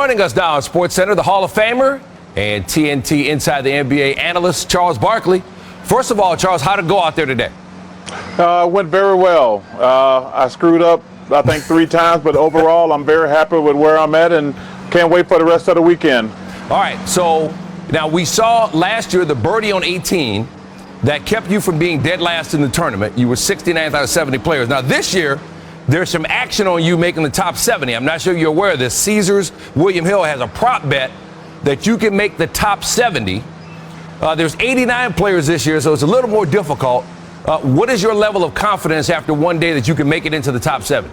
Joining us now on SportsCenter, the Hall of Famer and TNT Inside the NBA analyst, Charles Barkley. First of all, Charles, how did it go out there today? Went very well. I screwed up, I think, 3 times, but overall, I'm very happy with where I'm at and can't wait for the rest of the weekend. All right, so now we saw last year the birdie on 18 that kept you from being dead last in the tournament. You were 69th out of 70 players. Now this year, there's some action on you making the top 70. I'm not sure you're aware of this. Caesars William Hill has a prop bet that you can make the top 70. There's 89 players this year, so it's a little more difficult. What is your level of confidence after one day that you can make it into the top 70?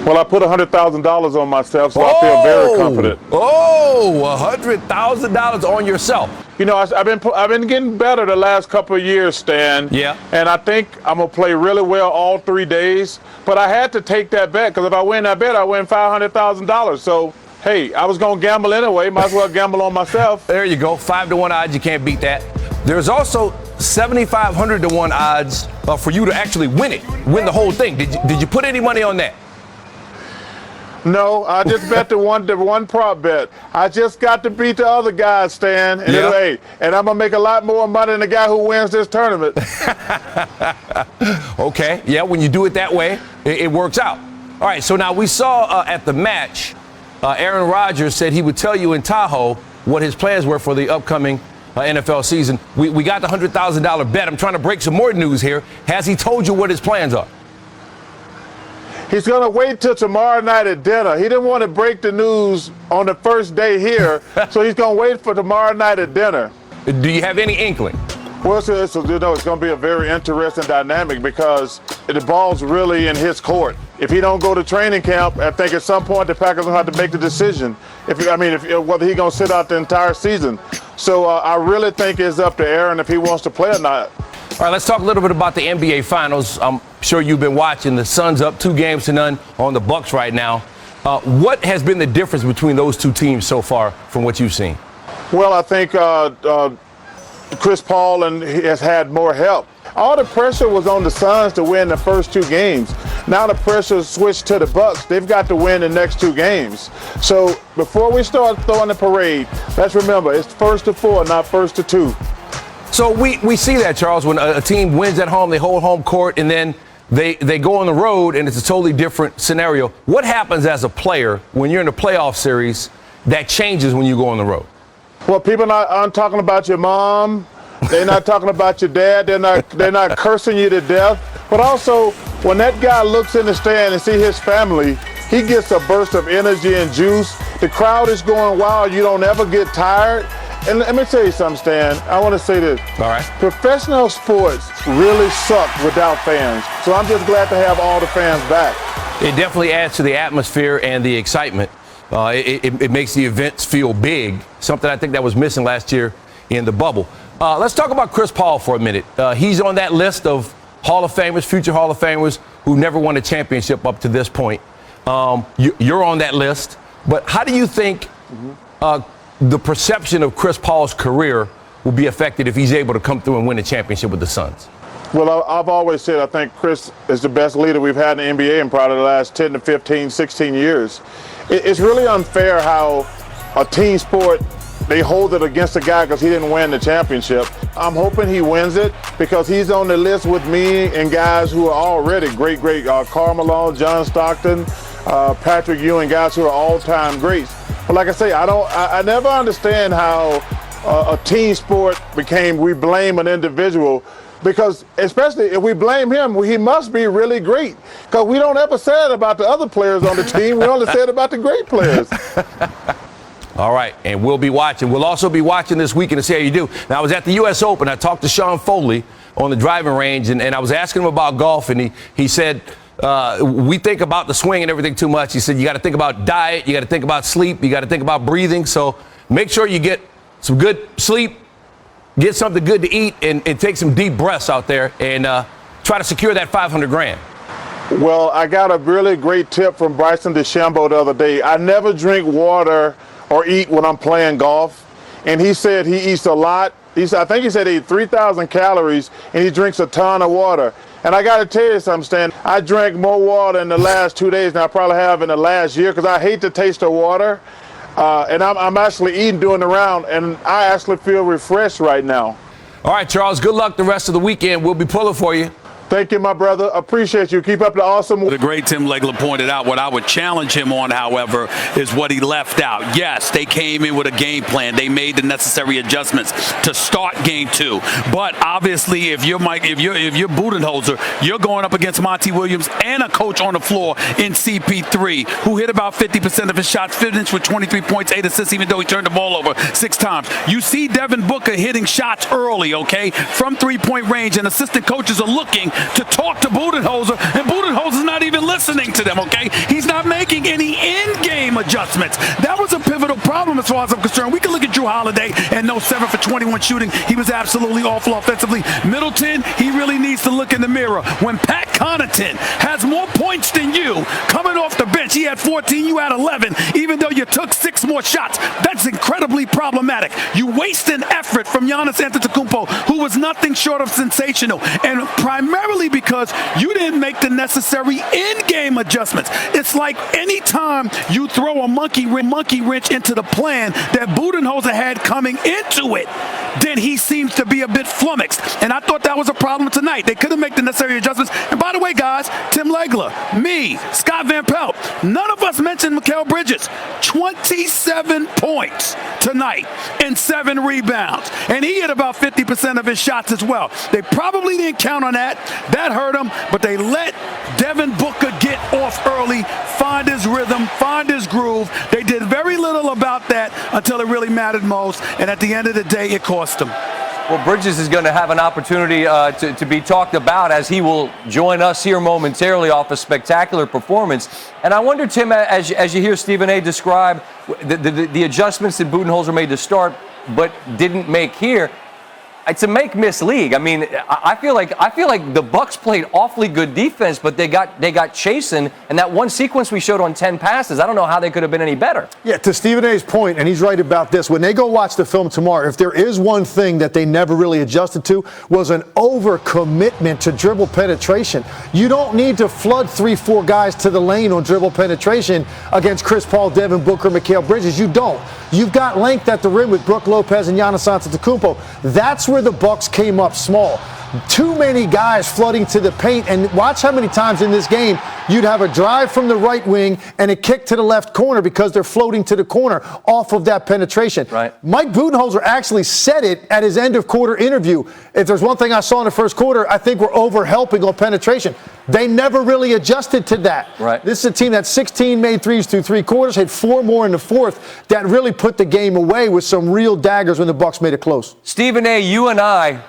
Well, I put $100,000 on myself, so I feel very confident. $100,000 on yourself. You know, I've been getting better the last couple of years, Stan. Yeah. And I think I'm gonna play really well all 3 days. But I had to take that bet because if I win that bet, I win $500,000. So hey, I was gonna gamble anyway. Might as well gamble on myself. There you go. 5-1 odds. You can't beat that. There's also 7,500 to 1 odds for you to actually win the whole thing. Did you put any money on that? No, I just bet the one prop bet. I just got to beat the other guys, Stan. And, Yeah. and I'm going to make a lot more money than the guy who wins this tournament. Okay, yeah, when you do it that way, it works out. All right, so now we saw at the match, Aaron Rodgers said he would tell you in Tahoe what his plans were for the upcoming NFL season. We got the $100,000 bet. I'm trying to break some more news here. Has he told you what his plans are? He's going to wait till tomorrow night at dinner. He didn't want to break the news on the first day here, so he's going to wait for tomorrow night at dinner. Do you have any inkling? Well, it's going to be a very interesting dynamic because the ball's really in his court. If he don't go to training camp, I think at some point the Packers will have to make the decision whether he's going to sit out the entire season. So I really think it's up to Aaron if he wants to play or not. All right, let's talk a little bit about the NBA Finals. I'm sure you've been watching. The Suns up 2-0 on the Bucks right now. What has been the difference between those two teams so far from what you've seen? Well, I think Chris Paul has had more help. All the pressure was on the Suns to win the first 2 games. Now the pressure switched to the Bucks. They've got to win the next 2 games. So before we start throwing the parade, let's remember it's 1st to 4, not 1st to 2. So we see that, Charles, when a team wins at home, they hold home court, and then they go on the road, and it's a totally different scenario. What happens as a player when you're in a playoff series that changes when you go on the road? Well, people aren't talking about your mom. They're not talking about your dad. They're not cursing you to death. But also, when that guy looks in the stand and see his family, he gets a burst of energy and juice. The crowd is going wild. You don't ever get tired. And let me tell you something, Stan. I want to say this. All right. Professional sports really suck without fans. So I'm just glad to have all the fans back. It definitely adds to the atmosphere and the excitement. It makes the events feel big, something I think that was missing last year in the bubble. Let's talk about Chris Paul for a minute. He's on that list of Hall of Famers, future Hall of Famers who never won a championship up to this point. You're on that list. But how do you think the perception of Chris Paul's career will be affected if he's able to come through and win a championship with the Suns? Well, I've always said I think Chris is the best leader we've had in the NBA in probably the last 10 to 15, 16 years. It's really unfair how a team sport, they hold it against a guy because he didn't win the championship. I'm hoping he wins it because he's on the list with me and guys who are already great, Karl Malone, John Stockton, Patrick Ewing, guys who are all-time greats. But like I say, I never understand how a team sport we blame an individual, because especially if we blame him, he must be really great, because we don't ever say it about the other players on the team. We only say it about the great players. All right, and we'll be watching. We'll also be watching this weekend to see how you do. Now, I was at the U.S. Open. I talked to Sean Foley on the driving range, and I was asking him about golf, and he said, we think about the swing and everything too much. He said, you got to think about diet, you got to think about sleep, you got to think about breathing. So make sure you get some good sleep, get something good to eat, and take some deep breaths out there and try to secure that $500,000. Well, I got a really great tip from Bryson DeChambeau the other day. I never drink water or eat when I'm playing golf. And he said he eats a lot. I think he said he eats 3,000 calories and he drinks a ton of water. And I got to tell you something, Stan. I drank more water in the last 2 days than I probably have in the last year because I hate the taste of water. And I'm actually eating during the round, and I actually feel refreshed right now. All right, Charles, good luck the rest of the weekend. We'll be pulling for you. Thank you, my brother. Appreciate you. Keep up the awesome work. The great Tim Legler pointed out what I would challenge him on, however, is what he left out. Yes, they came in with a game plan. They made the necessary adjustments to start game 2. But obviously, if you're Budenholzer, you're going up against Monty Williams and a coach on the floor in CP-3 who hit about 50% of his shots, finished with 23 points, 8 assists, even though he turned the ball over 6 times. You see Devin Booker hitting shots early, okay, from three-point range, and assistant coaches are looking to talk to Budenholzer, and Budenholzer's not even listening to them, okay? He's not making any in-game adjustments. That was a pivotal problem as far as I'm concerned. We can look at Drew Holiday and no 7 for 21 shooting. He was absolutely awful offensively. Middleton, he really needs to look in the mirror. When Pat Connaughton has more points than you coming off the bench, he had 14, you had 11, even though you took 6 more shots. That's incredibly problematic. You waste an effort from Giannis Antetokounmpo, who was nothing short of sensational, and primarily because you didn't make the necessary in-game adjustments. It's like any time you throw a monkey wrench into the plan that Budenholzer had coming into it, then he seems to be a bit flummoxed. And I thought that was a problem tonight. They couldn't make the necessary adjustments. And by the way, guys, Tim Legler, me, Scott Van Pelt, none of us mentioned Mikal Bridges. 27 points tonight and 7 rebounds. And he hit about 50% of his shots as well. They probably didn't count on that. That hurt him, but they let Devin Booker get off early, find his rhythm, find his groove. They did very little about that until it really mattered most, and at the end of the day, it cost them. Well, Bridges is going to have an opportunity to be talked about as he will join us here momentarily off a spectacular performance. And I wonder, Tim, as you hear Stephen A. describe the adjustments that Budenholzer made to start but didn't make here, it's a make-miss league. I mean, I feel like the Bucks played awfully good defense, but they got chasing, and that one sequence we showed on 10 passes, I don't know how they could have been any better. Yeah, to Stephen A's point, and he's right about this, when they go watch the film tomorrow, if there is one thing that they never really adjusted to was an overcommitment to dribble penetration. You don't need to flood 3-4 guys to the lane on dribble penetration against Chris Paul, Devin Booker, Mikal Bridges. You don't. You've got length at the rim with Brook Lopez and Giannis Antetokounmpo. That's where the Bucks came up small. Too many guys flooding to the paint, and watch how many times in this game you'd have a drive from the right wing and a kick to the left corner because they're floating to the corner off of that penetration. Right. Mike Budenholzer actually said it at his end of quarter interview. If there's one thing I saw in the first quarter, I think we're over-helping on penetration. They never really adjusted to that. Right. This is a team that 16 made threes through 3 quarters, hit 4 more in the fourth. That really put the game away with some real daggers when the Bucks made it close. Stephen A., you and I,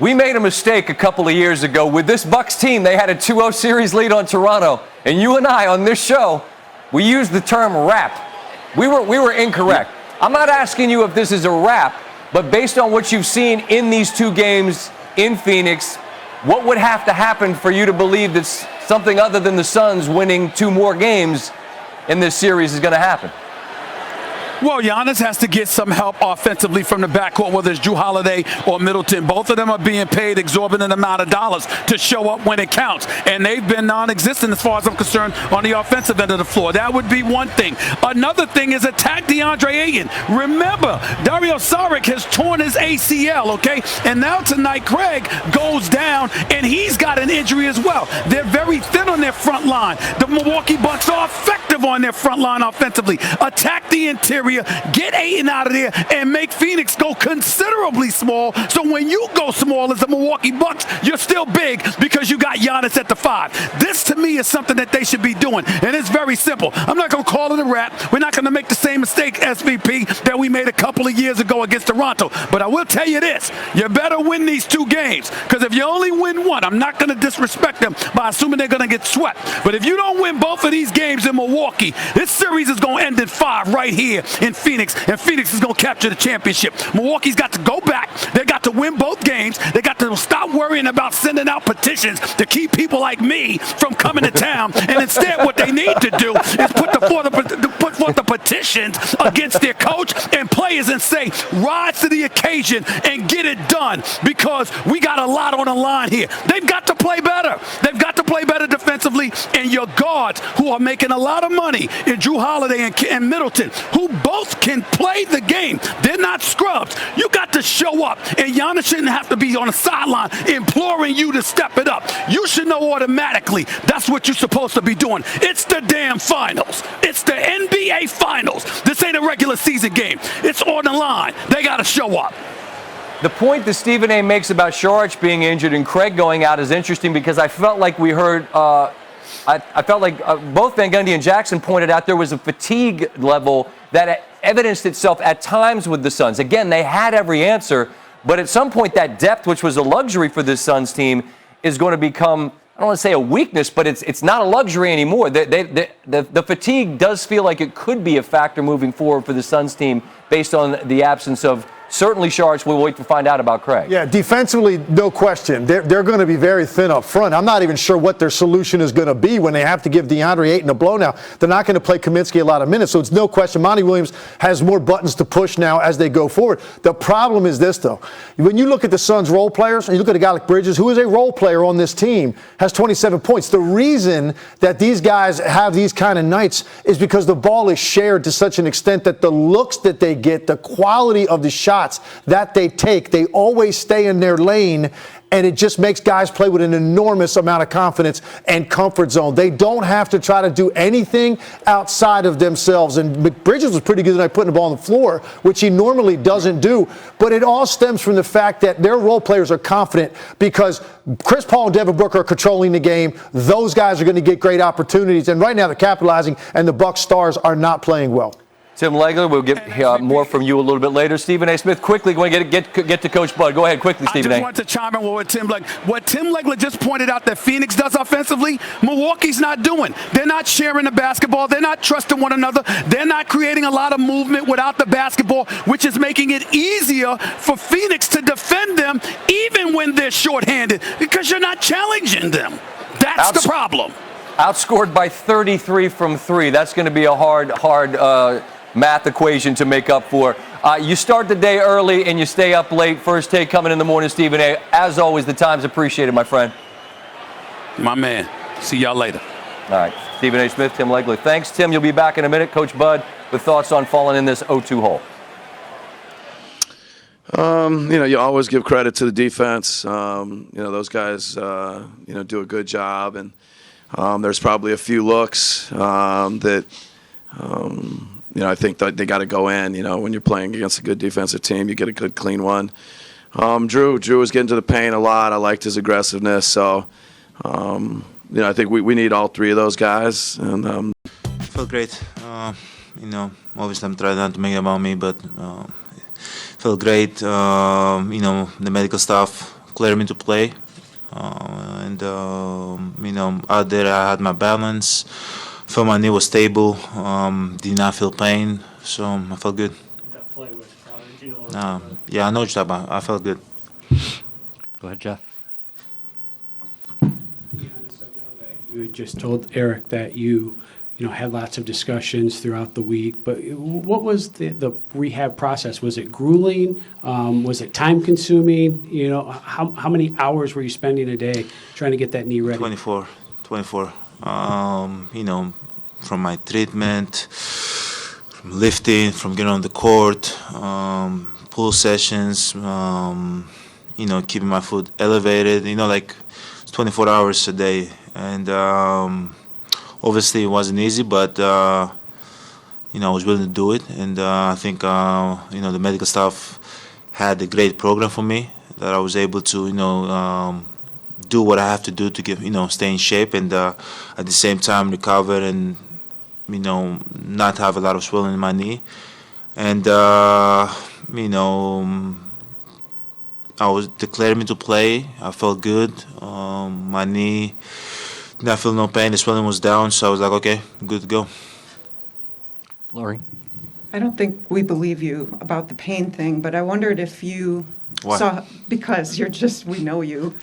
we made a mistake a couple of years ago. With this Bucks team, they had a 2-0 series lead on Toronto. And you and I, on this show, we used the term wrap. We were incorrect. I'm not asking you if this is a wrap, but based on what you've seen in these 2 games in Phoenix, what would have to happen for you to believe that something other than the Suns winning 2 more games in this series is going to happen? Well, Giannis has to get some help offensively from the backcourt, whether it's Drew Holiday or Middleton. Both of them are being paid exorbitant amount of dollars to show up when it counts, and they've been non-existent as far as I'm concerned on the offensive end of the floor. That would be one thing. Another thing is attack DeAndre Ayton. Remember, Dario Saric has torn his ACL, okay? And now tonight, Craig goes down, and he's got an injury as well. They're very thin on their front line. The Milwaukee Bucks are effective on their front line offensively. Attack the interior. Get Ayton out of there and make Phoenix go considerably small. So when you go small as the Milwaukee Bucks, you're still big because you got Giannis at the 5. This to me is something that they should be doing, and it's very simple. I'm not going to call it a wrap. We're not going to make the same mistake, SVP, that we made a couple of years ago against Toronto. But I will tell you this, you better win these 2 games, because if you only win 1, I'm not going to disrespect them by assuming they're going to get swept. But if you don't win both of these games in Milwaukee, this series is going to end in 5 right here in Phoenix, and Phoenix is going to capture the championship. Milwaukee's got to go back. They got to win both games. They got to stop worrying about sending out petitions to keep people like me from coming to town. And instead, what they need to do is put forth a competitions against their coach and players and say, rise to the occasion and get it done, because we got a lot on the line here. They've got to play better. They've got to play better defensively, and your guards, who are making a lot of money, in Drew Holiday and Middleton, who both can play the game. They're not scrubs. You got to show up, and Giannis shouldn't have to be on the sideline imploring you to step it up. You should know automatically that's what you're supposed to be doing. It's the damn finals. It's the NBA finals. This ain't a regular season game. It's on the line. They got to show up. The point that Stephen A. makes about Saric being injured and Craig going out is interesting, because I felt like we heard I felt like both Van Gundy and Jackson pointed out there was a fatigue level that evidenced itself at times with the Suns. Again, they had every answer, but at some point that depth, which was a luxury for this Suns team, is going to become, I don't want to say a weakness, but it's not a luxury anymore. The fatigue does feel like it could be a factor moving forward for the Suns team based on the absence of certainly Saric. We'll wait to find out about Craig. Yeah, defensively, no question. They're going to be very thin up front. I'm not even sure what their solution is going to be when they have to give DeAndre Ayton a blow now. They're not going to play Kaminsky a lot of minutes, so it's no question Monty Williams has more buttons to push now as they go forward. The problem is this, though. When you look at the Suns' role players, and you look at a guy like Bridges, who is a role player on this team, has 27 points. The reason that these guys have these kind of nights is because the ball is shared to such an extent that the looks that they get, the quality of the shots that they take, they always stay in their lane, and it just makes guys play with an enormous amount of confidence and comfort zone. They don't have to try to do anything outside of themselves. And Bridges was pretty good tonight putting the ball on the floor, which he normally doesn't do. But it all stems from the fact that their role players are confident because Chris Paul and Devin Booker are controlling the game. Those guys are going to get great opportunities. And right now they're capitalizing, and the Bucks stars are not playing well. Tim Legler, we'll get more from you a little bit later. Stephen A. Smith, quickly, going to get to Coach Bud. Go ahead, quickly, Stephen A. I just want to chime in with what Tim Legler just pointed out that Phoenix does offensively, Milwaukee's not doing. They're not sharing the basketball. They're not trusting one another. They're not creating a lot of movement without the basketball, which is making it easier for Phoenix to defend them even when they're shorthanded, because you're not challenging them. That's the problem. Outscored by 33 from 3. That's going to be a hard math equation to make up for. You start the day early and you stay up late. First take coming in the morning, Stephen A. As always, the time's appreciated, my friend. My man. See y'all later. All right. Stephen A. Smith, Tim Legler. Thanks, Tim. You'll be back in a minute. Coach Bud with thoughts on falling in this 0-2 hole. You always give credit to the defense. Those guys, do a good job. And there's probably a few looks that I think that they got to go in. When you're playing against a good defensive team, you get a good, clean one. Drew was getting to the paint a lot. I liked his aggressiveness. So, I think we need all three of those guys. And felt great. Obviously I'm trying not to make it about me, but felt great. The medical staff cleared me to play. Out there I had my balance. Felt my knee was stable. Did not feel pain, so I felt good. That play was, did you know? Yeah, I know what you're talking about. I felt good. Go ahead, Jeff. You had just told Eric that you had lots of discussions throughout the week, but what was the rehab process? Was it grueling? Was it time consuming? How many hours were you spending a day trying to get that knee ready? 24. From my treatment, from lifting, from getting on the court, pull sessions, keeping my foot elevated, 24 hours a day. And obviously it wasn't easy, but I was willing to do it. And I think the medical staff had a great program for me that I was able to do what I have to do to get stay in shape, and at the same time recover and not have a lot of swelling in my knee. And I was declared me to play. I felt good. My knee did not feel no pain. The swelling was down, so I was like, okay, good to go. Lori? I don't think we believe you about the pain thing, but I wondered if you saw, because we know you.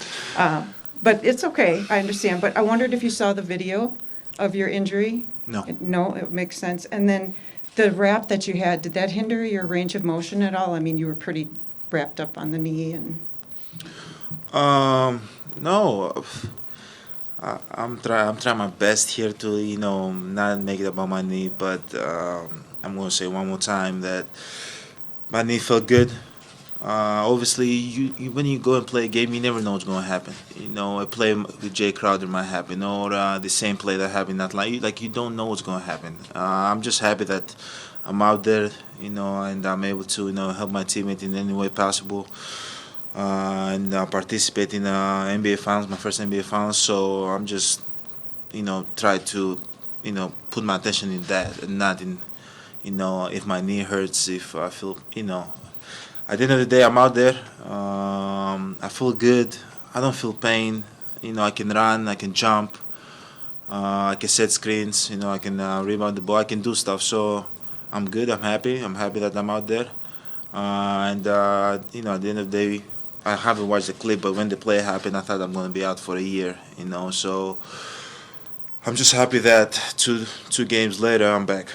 But it's okay, I understand. But I wondered if you saw the video of your injury No. No, it makes sense. And then the wrap that you had, did that hinder your range of motion at all? I mean, you were pretty wrapped up on the knee and. No. I'm trying my best here to not make it about my knee, but I'm gonna say one more time that my knee felt good. Obviously, you when you go and play a game, you never know what's gonna happen. A play with Jay Crowder might happen, or the same play that happened that line. You don't know what's gonna happen. I'm just happy that I'm out there, and I'm able to help my teammate in any way possible. And participate in NBA Finals, my first NBA Finals. So I'm just, try to, put my attention in that and not in, if my knee hurts, if I feel, At the end of the day, I'm out there. I feel good. I don't feel pain. I can run, I can jump, I can set screens. I can rebound the ball. I can do stuff. So I'm good. I'm happy. I'm happy that I'm out there. At the end of the day, I haven't watched the clip, but when the play happened, I thought I'm going to be out for a year, So I'm just happy that two games later, I'm back.